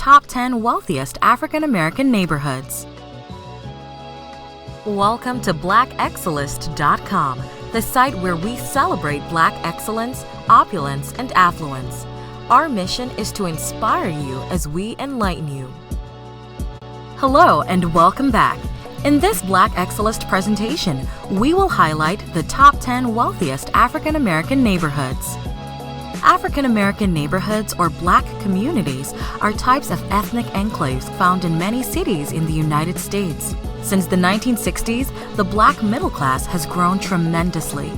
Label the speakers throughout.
Speaker 1: top 10 wealthiest African American neighborhoods. Welcome to BlackExcellist.com, the site where we celebrate Black excellence, opulence, and affluence. Our mission is to inspire you as we enlighten you. Hello and welcome back. In this Black Excellist presentation, we will highlight the top 10 wealthiest African American neighborhoods. African American neighborhoods or Black communities are types of ethnic enclaves found in many cities in the United States. Since the 1960s, the Black middle class has grown tremendously.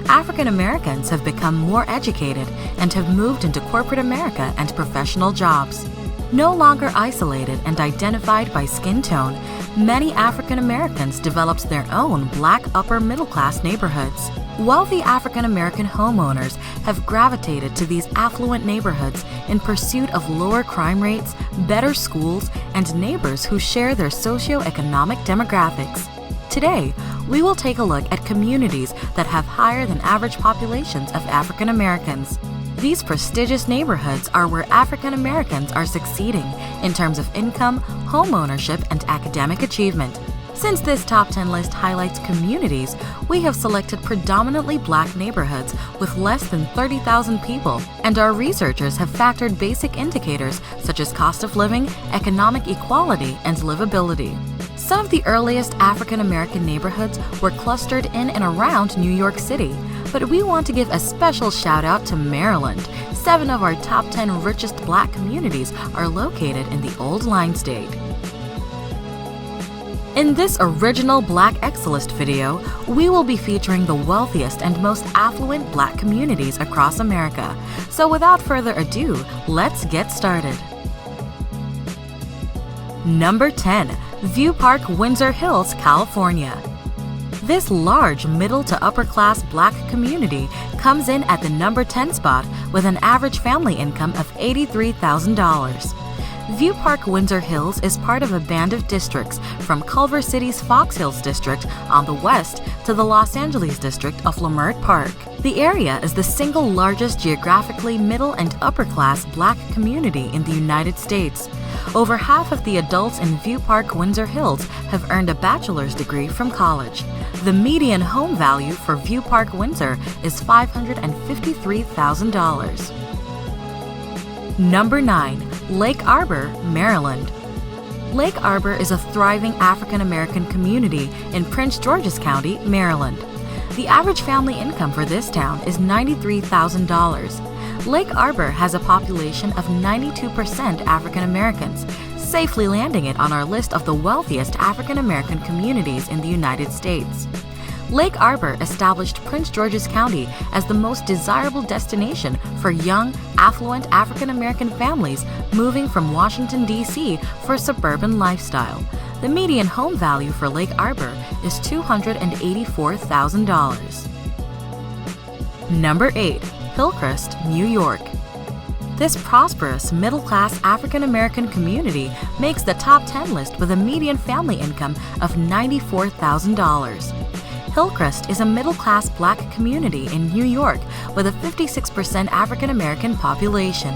Speaker 1: African Americans have become more educated and have moved into corporate America and professional jobs. No longer isolated and identified by skin tone, many African Americans developed their own Black upper middle class neighborhoods. Wealthy African American homeowners have gravitated to these affluent neighborhoods in pursuit of lower crime rates, better schools, and neighbors who share their socioeconomic demographics. Today, we will take a look at communities that have higher than average populations of African Americans. These prestigious neighborhoods are where African Americans are succeeding in terms of income, home ownership, and academic achievement. Since this top 10 list highlights communities, we have selected predominantly Black neighborhoods with less than 30,000 people, and our researchers have factored basic indicators such as cost of living, economic equality, and livability. Some of the earliest African American neighborhoods were clustered in and around New York City, but we want to give a special shout out to Maryland. 7 of our top 10 richest Black communities are located in the Old Line State. In this original Black Excellist video, we will be featuring the wealthiest and most affluent Black communities across America. So without further ado, let's get started. Number 10. View Park, Windsor Hills, California. This large middle to upper class Black community comes in at the number 10 spot with an average family income of $83,000. View Park, Windsor Hills is part of a band of districts from Culver City's Fox Hills district on the west to the Los Angeles district of Leimert Park. The area is the single largest geographically middle and upper class Black community in the United States. Over half of the adults in View Park, Windsor Hills have earned a bachelor's degree from college. The median home value for View Park, Windsor is $553,000. Number 9. Lake Arbor, Maryland. Lake Arbor is a thriving African American community in Prince George's County, Maryland. The average family income for this town is $93,000. Lake Arbor has a population of 92% African Americans, safely landing it on our list of the wealthiest African American communities in the United States. Lake Arbor established Prince George's County as the most desirable destination for young, affluent African American families moving from Washington, D.C. for a suburban lifestyle. The median home value for Lake Arbor is $284,000. Number 8. Hillcrest, New York. This prosperous, middle-class African American community makes the top 10 list with a median family income of $94,000. Hillcrest is a middle-class Black community in New York with a 56% African American population.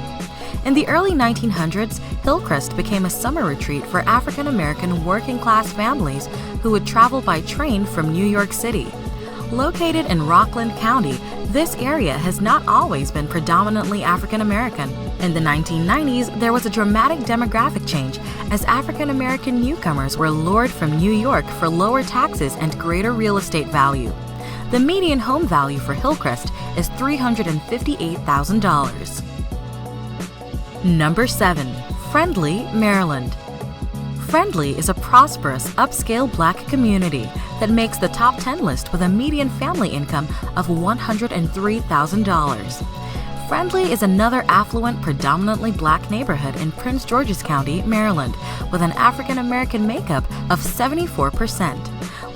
Speaker 1: In the early 1900s, Hillcrest became a summer retreat for African American working-class families who would travel by train from New York City. Located in Rockland County, this area has not always been predominantly African American. In the 1990s, there was a dramatic demographic change as African American newcomers were lured from New York for lower taxes and greater real estate value. The median home value for Hillcrest is $358,000. Number 7. Friendly, Maryland. Friendly is a prosperous, upscale Black community that makes the top 10 list with a median family income of $103,000. Friendly is another affluent, predominantly Black neighborhood in Prince George's County, Maryland, with an African American makeup of 74%.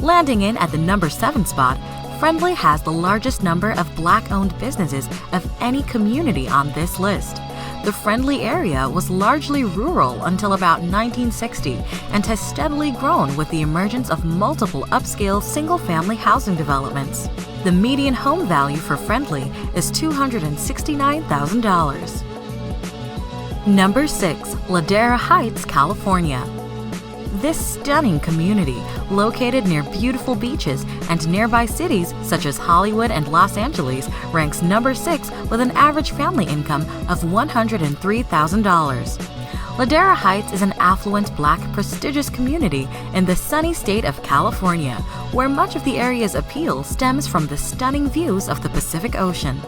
Speaker 1: Landing in at the number 7 spot, Friendly has the largest number of Black-owned businesses of any community on this list. The Friendly area was largely rural until about 1960 and has steadily grown with the emergence of multiple upscale single-family housing developments. The median home value for Friendly is $269,000. Number 6. Ladera Heights, California. This stunning community, located near beautiful beaches and nearby cities such as Hollywood and Los Angeles, ranks number 6 with an average family income of $103,000. Ladera Heights is an affluent, Black, prestigious community in the sunny state of California, where much of the area's appeal stems from the stunning views of the Pacific Ocean.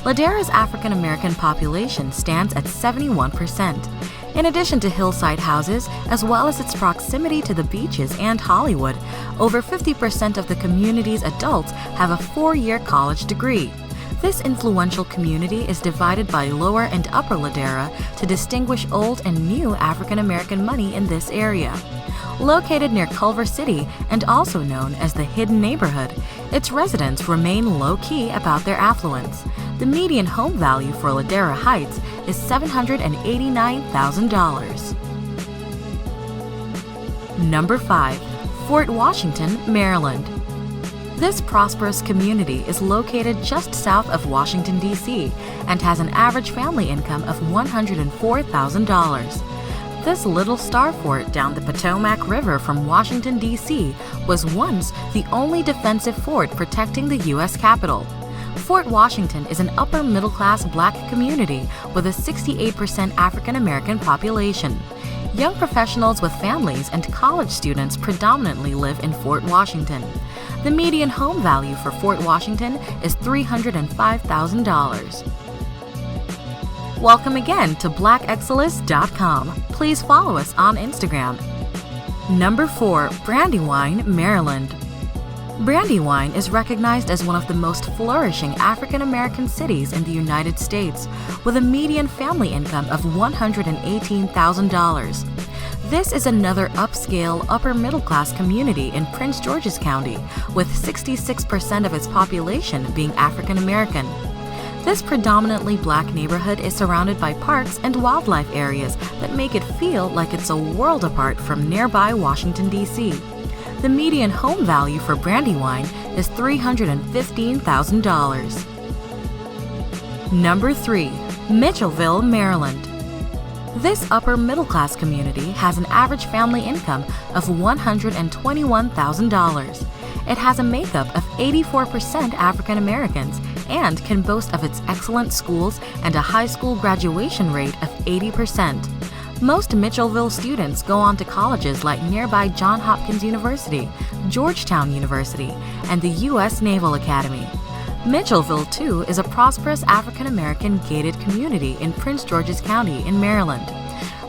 Speaker 1: Ladera's African American population stands at 71%. In addition to hillside houses, as well as its proximity to the beaches and Hollywood, over 50% of the community's adults have a 4-year college degree. This influential community is divided by Lower and Upper Ladera to distinguish old and new African American money in this area. Located near Culver City and also known as the Hidden Neighborhood, its residents remain low-key about their affluence. The median home value for Ladera Heights is $789,000. Number 5. Fort Washington, Maryland. This prosperous community is located just south of Washington, D.C., and has an average family income of $104,000. This little star fort down the Potomac River from Washington, D.C. was once the only defensive fort protecting the U.S. Capitol. Fort Washington is an upper-middle-class Black community with a 68% African American population. Young professionals with families and college students predominantly live in Fort Washington. The median home value for Fort Washington is $305,000. Welcome again to BlackExcellus.com. Please follow us on Instagram. Number 4. Brandywine, Maryland. Brandywine is recognized as one of the most flourishing African American cities in the United States, with a median family income of $118,000. This is another upscale, upper-middle-class community in Prince George's County, with 66% of its population being African American. This predominantly Black neighborhood is surrounded by parks and wildlife areas that make it feel like it's a world apart from nearby Washington, D.C. The median home value for Brandywine is $315,000. Number 3. Mitchellville, Maryland. This upper-middle-class community has an average family income of $121,000. It has a makeup of 84% African Americans and can boast of its excellent schools and a high school graduation rate of 80%. Most Mitchellville students go on to colleges like nearby Johns Hopkins University, Georgetown University, and the U.S. Naval Academy. Mitchellville, too, is a prosperous African American gated community in Prince George's County in Maryland.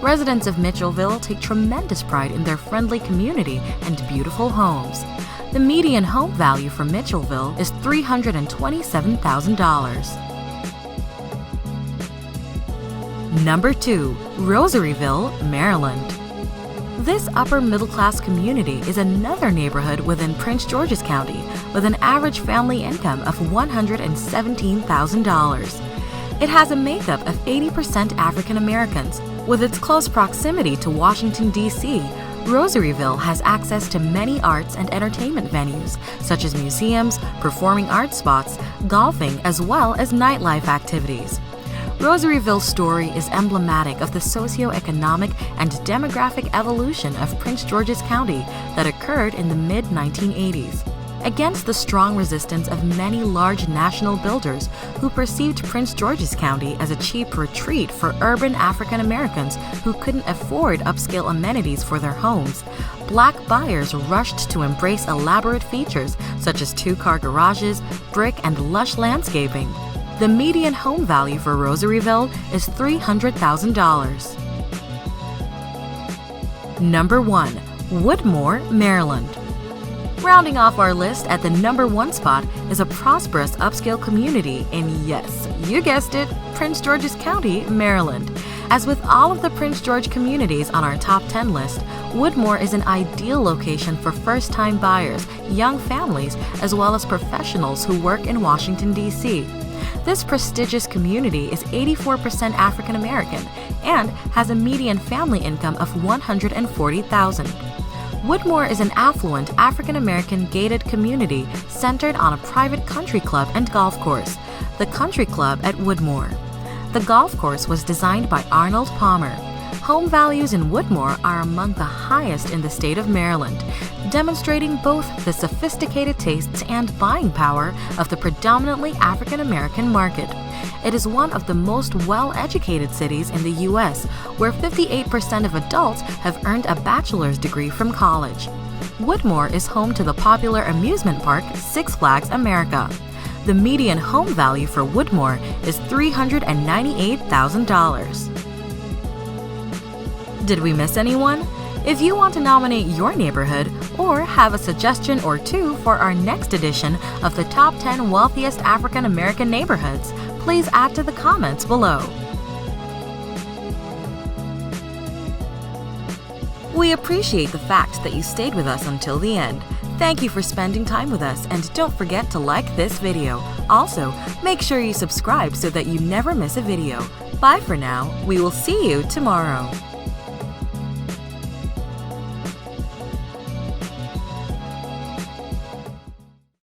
Speaker 1: Residents of Mitchellville take tremendous pride in their friendly community and beautiful homes. The median home value for Mitchellville is $327,000. Number 2. Rosaryville, Maryland. This upper-middle-class community is another neighborhood within Prince George's County with an average family income of $117,000. It has a makeup of 80% African Americans. With its close proximity to Washington, D.C., Rosaryville has access to many arts and entertainment venues, such as museums, performing arts spots, golfing, as well as nightlife activities. Rosaryville's story is emblematic of the socio-economic and demographic evolution of Prince George's County that occurred in the mid-1980s. Against the strong resistance of many large national builders who perceived Prince George's County as a cheap retreat for urban African Americans who couldn't afford upscale amenities for their homes, Black buyers rushed to embrace elaborate features such as 2-car garages, brick, and lush landscaping. The median home value for Rosaryville is $300,000. Number 1. Woodmore, Maryland. Rounding off our list at the number 1 spot is a prosperous upscale community in, yes, you guessed it, Prince George's County, Maryland. As with all of the Prince George communities on our top 10 list, Woodmore is an ideal location for first-time buyers, young families, as well as professionals who work in Washington, D.C. This prestigious community is 84% African American and has a median family income of $140,000. Woodmore is an affluent African American gated community centered on a private country club and golf course, the Country Club at Woodmore. The golf course was designed by Arnold Palmer. Home values in Woodmore are among the highest in the state of Maryland, demonstrating both the sophisticated tastes and buying power of the predominantly African American market. It is one of the most well-educated cities in the U.S., where 58% of adults have earned a bachelor's degree from college. Woodmore is home to the popular amusement park Six Flags America. The median home value for Woodmore is $398,000. Did we miss anyone? If you want to nominate your neighborhood or have a suggestion or two for our next edition of the Top 10 Wealthiest African American Neighborhoods, please add to the comments below. We appreciate the fact that you stayed with us until the end. Thank you for spending time with us, and don't forget to like this video. Also, make sure you subscribe so that you never miss a video. Bye for now. We will see you tomorrow.